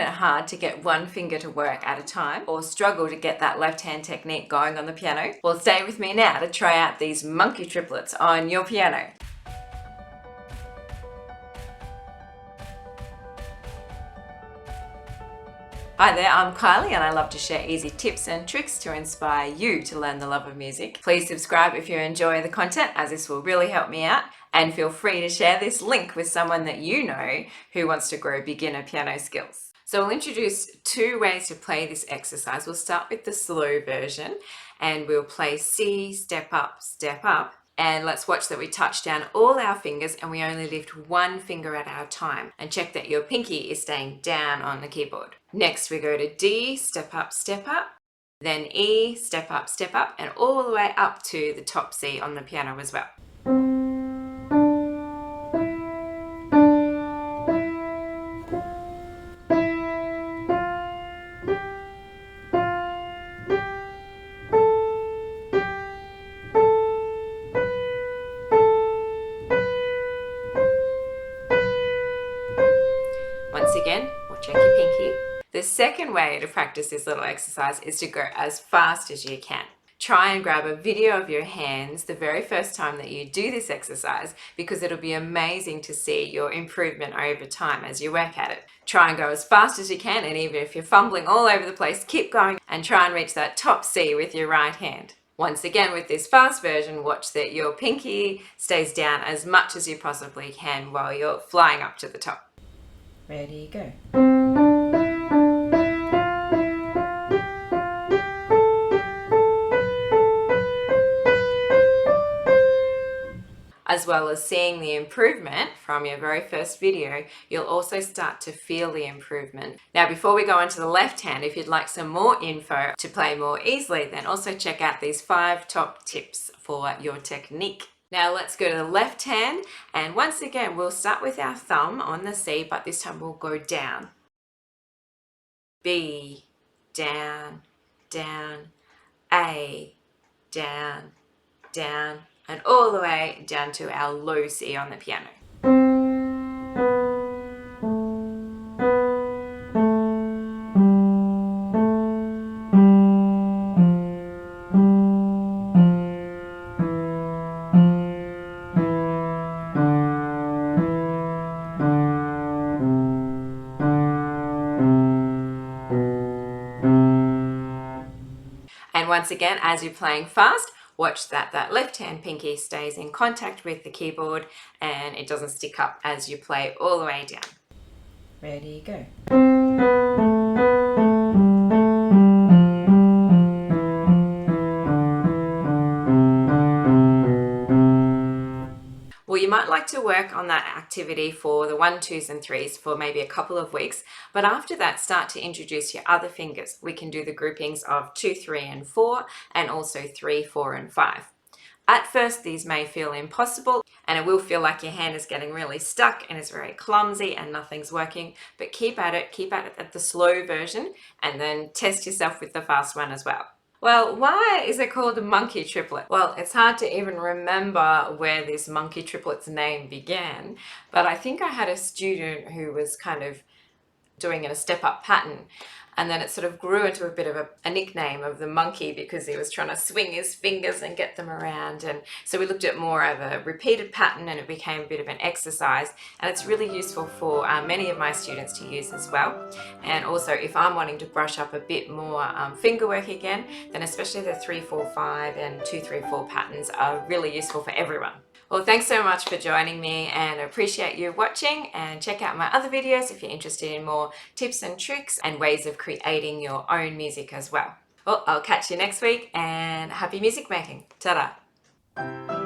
it hard to get one finger to work at a time or struggle to get that left hand technique going on the piano? Well, stay with me now to try out these monkey triplets on your piano. Hi there, I'm Kylie and I love to share easy tips and tricks to inspire you to learn the love of music. Please subscribe if you enjoy the content, as this will really help me out, and feel free to share this link with someone that you know who wants to grow beginner piano skills. So we'll introduce two ways to play this exercise. We'll start with the slow version and we'll play C, step up, and let's watch that we touch down all our fingers and we only lift one finger at a time, and check that your pinky is staying down on the keyboard. Next we go to D, step up, then E, step up, and all the way up to the top C on the piano as well. Once again, we'll check your pinky. The second way to practice this little exercise is to go as fast as you can. Try and grab a video of your hands the very first time that you do this exercise, because it'll be amazing to see your improvement over time as you work at it. Try and go as fast as you can, and even if you're fumbling all over the place, keep going and try and reach that top C with your right hand. Once again, with this fast version, watch that your pinky stays down as much as you possibly can while you're flying up to the top. Ready, go. As well as seeing the improvement from your very first video, you'll also start to feel the improvement. Now, before we go on to the left hand, if you'd like some more info to play more easily, then also check out these 5 top tips for your technique. Now let's go to the left hand, and once again we'll start with our thumb on the C, but this time we'll go down. B, down, down, A, down, down, and all the way down to our low C on the piano. And once again, as you're playing fast, watch that left hand pinky stays in contact with the keyboard and it doesn't stick up as you play all the way down. Ready, go. Well, you might like to work on that activity for the 1, 2s and 3s for maybe a couple of weeks, but after that start to introduce your other fingers. We can do the groupings of 2, 3 and 4, and also 3, 4 and 5. At first these may feel impossible and it will feel like your hand is getting really stuck and it's very clumsy and nothing's working, but keep at it at the slow version and then test yourself with the fast one as well. Well, why is it called a monkey triplet? Well, it's hard to even remember where this monkey triplets name began, but I think I had a student who was kind of doing a step-up pattern, and then it sort of grew into a bit of a nickname of the monkey because he was trying to swing his fingers and get them around. And so we looked at more of a repeated pattern and it became a bit of an exercise, and it's really useful for many of my students to use as well. And also if I'm wanting to brush up a bit more finger work again, then especially the 3, 4, 5 and 2, 3, 4 patterns are really useful for everyone. Well, thanks so much for joining me, and I appreciate you watching, and check out my other videos if you're interested in more tips and tricks and ways of creating your own music as well. Well, I'll catch you next week, and happy music making. Ta-da!